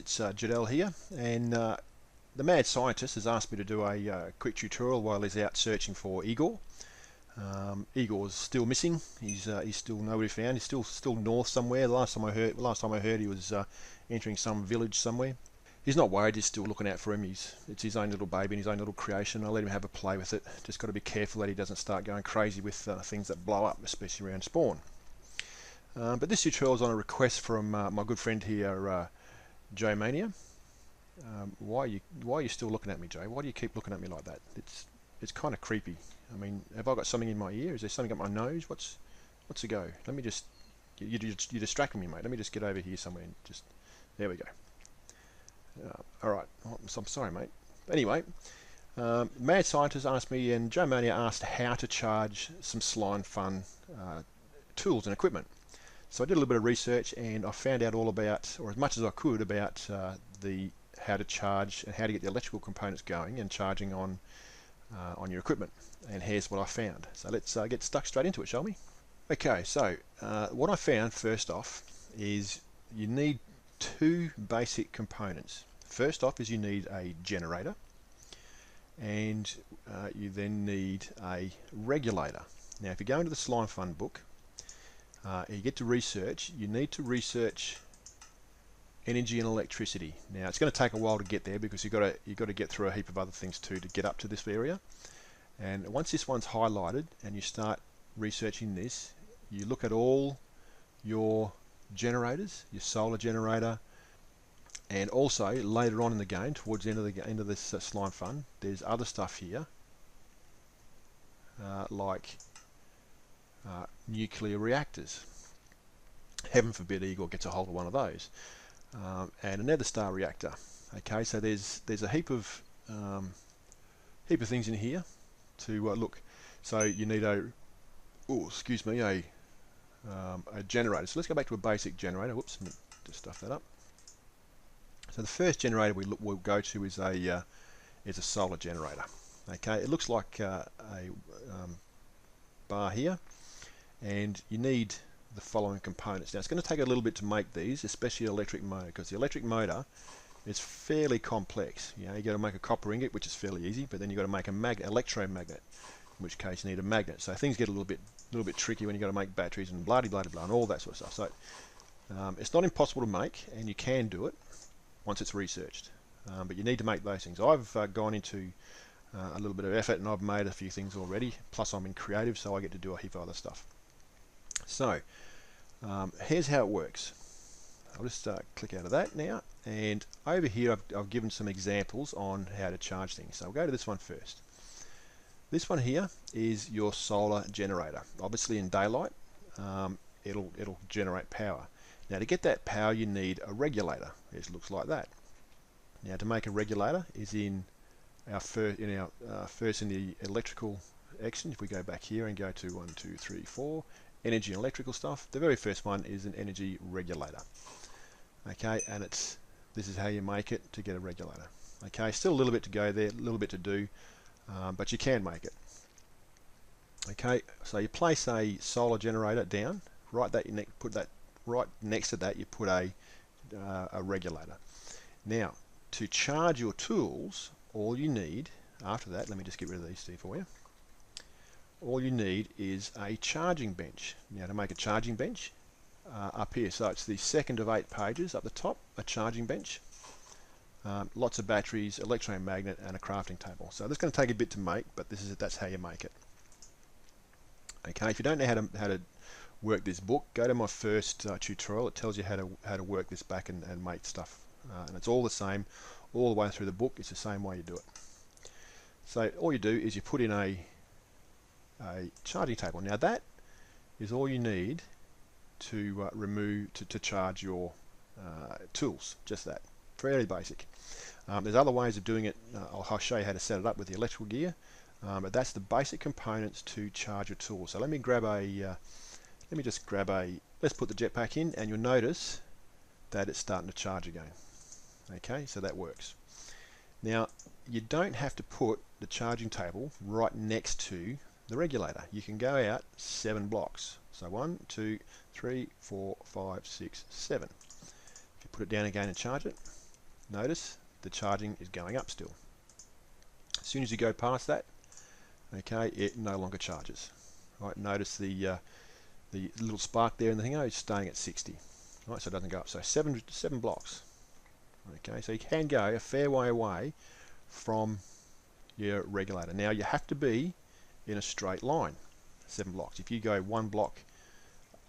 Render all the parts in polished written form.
it's Jadel here, and the mad scientist has asked me to do a quick tutorial while he's out searching for Igor. Igor's still missing. He's still nowhere found. He's still north somewhere. Last time I heard he was entering some village somewhere. He's not worried. He's still looking out for him. It's his own little baby and his own little creation. I'll let him have a play with it. Just got to be careful that he doesn't start going crazy with things that blow up, especially around spawn. But this tutorial is on a request from my good friend here, Joe Mania. Why are you still looking at me, Joe? Why do you keep looking at me like that? It's kind of creepy. I mean, have I got something in my ear? Is there something up my nose? What's the go? Let me just you're distracting me, mate. Let me just get over here somewhere and just there we go. All right. I'm sorry, mate. Anyway, Mad Scientist asked me, and Joe Mania asked how to charge some slime fun tools and equipment. So I did a little bit of research, and I found out all about, or as much as I could, about how to charge and how to get the electrical components going and charging on your equipment. And here's what I found. So let's get stuck straight into it, shall we? Okay. So what I found first off is you need two basic components. First off is you need a generator, and you then need a regulator. Now, if you go into the Slime Fun book, you get to research. You need to research energy and electricity. Now, it's going to take a while to get there because you've got to get through a heap of other things too to get up to this area. And once this one's highlighted and you start researching this, you look at all your generators, your solar generator, and also later on in the game, towards the end of this Slime Fun, there's other stuff here like nuclear reactors. Heaven forbid Igor gets a hold of one of those. And a nether star reactor. Okay, so there's a heap of things in here to look. So you need a generator. So let's go back to a basic generator. Whoops, just stuff that up. So the first generator we'll go to is a solar generator. Okay, it looks like a bar here, and you need the following components. Now, it's going to take a little bit to make these, especially the electric motor, because the electric motor is fairly complex. You got to make a copper ingot, which is fairly easy, but then you've got to make an electromagnet, in which case you need a magnet. So things get a little bit tricky when you've got to make batteries and blah blah blah and all that sort of stuff. So it's not impossible to make, and you can do it once it's researched. But you need to make those things. I've gone into a little bit of effort, and I've made a few things already. Plus, I'm in creative, so I get to do a heap of other stuff. So here's how it works. I'll just click out of that now, and over here I've given some examples on how to charge things. So I'll go to this one first. This one here is your solar generator. Obviously in daylight it'll generate power. Now, to get that power you need a regulator. It looks like that. Now, to make a regulator is in first in the electrical section. If we go back here and go to 1, 2, 3, 4 energy and electrical stuff, the very first one is an energy regulator. Okay, and this is how you make it to get a regulator. Okay, still a little bit to go there, a little bit to do, but you can make it. Okay, so you place a solar generator down, put that right next to that, you put a regulator. Now, to charge your tools, all you need after that, let me just get rid of these two for you. All you need is a charging bench. Now, to make a charging bench, up here, so it's the second of 8 pages up the top, a charging bench, lots of batteries, electromagnet, and a crafting table. So this is going to take a bit to make, but that's how you make it. Okay, if you don't know how to work this book, go to my first tutorial. It tells you how to work this back and make stuff, and it's all the same all the way through the book. It's the same way you do it. So all you do is you put in a charging table. Now, that is all you need to to charge your tools. Just that, fairly basic. There's other ways of doing it. I'll show you how to set it up with the electrical gear, but that's the basic components to charge your tools. So let me just grab let's put the jetpack in, and you'll notice that it's starting to charge again. Okay, so that works. Now, you don't have to put the charging table right next to the regulator. You can go out 7 blocks. So 1, 2, 3, 4, 5, 6, 7. If you put it down again and charge it, notice the charging is going up still. As soon as you go past that, okay, it no longer charges. Right, notice the little spark there in the thing is staying at 60. Right, so it doesn't go up. So seven blocks. Okay, so you can go a fair way away from your regulator. Now you have to be in a straight line, 7 blocks. If you go 1 block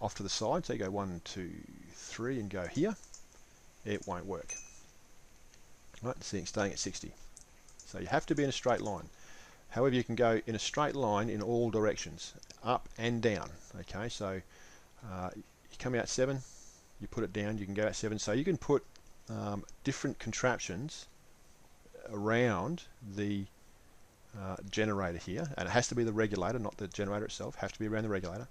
off to the side, so you go 1, 2, 3 and go here, it won't work. Right, see, staying at 60. So you have to be in a straight line. However, you can go in a straight line in all directions, up and down. Okay, so you come out 7, you put it down, you can go out 7. So you can put different contraptions around the generator here, and it has to be the regulator, not the generator itself. Have to be around the regulator,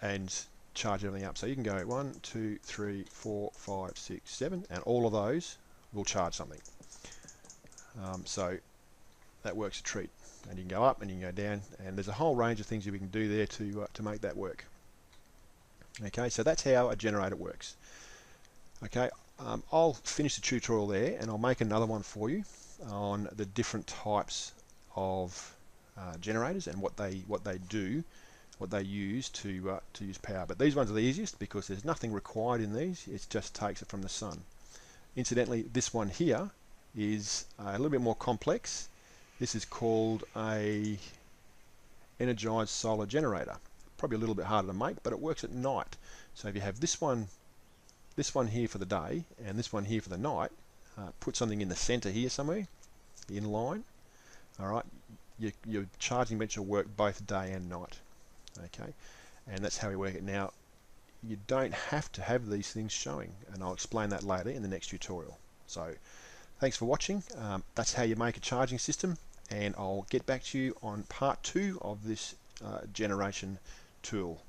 and charge everything up. So you can go 1, 2, 3, 4, 5, 6, 7, and all of those will charge something. So that works a treat. And you can go up and you can go down, and there's a whole range of things that we can do there to make that work. Okay, so that's how a generator works. Okay, I'll finish the tutorial there, and I'll make another one for you on the different types of generators and what they do, what they use to use power. But these ones are the easiest because there's nothing required in these. It just takes it from the sun. Incidentally, this one here is a little bit more complex. This is called a Energized solar generator. Probably a little bit harder to make, but it works at night. So if you have this one here for the day and this one here for the night, put something in the center here somewhere, in line. All right, your charging bench will work both day and night. Okay, and that's how we work it. Now, you don't have to have these things showing, and I'll explain that later in the next tutorial. So, thanks for watching. That's how you make a charging system, and I'll get back to you on part 2 of this generation tool.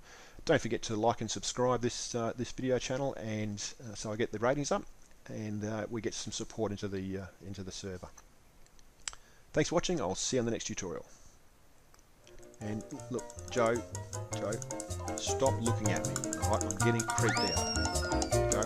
Don't forget to like and subscribe this video channel, and so I get the ratings up, and we get some support into the server. Thanks for watching. I'll see you on the next tutorial. And look, Joe, stop looking at me. All right, I'm getting creeped out. Go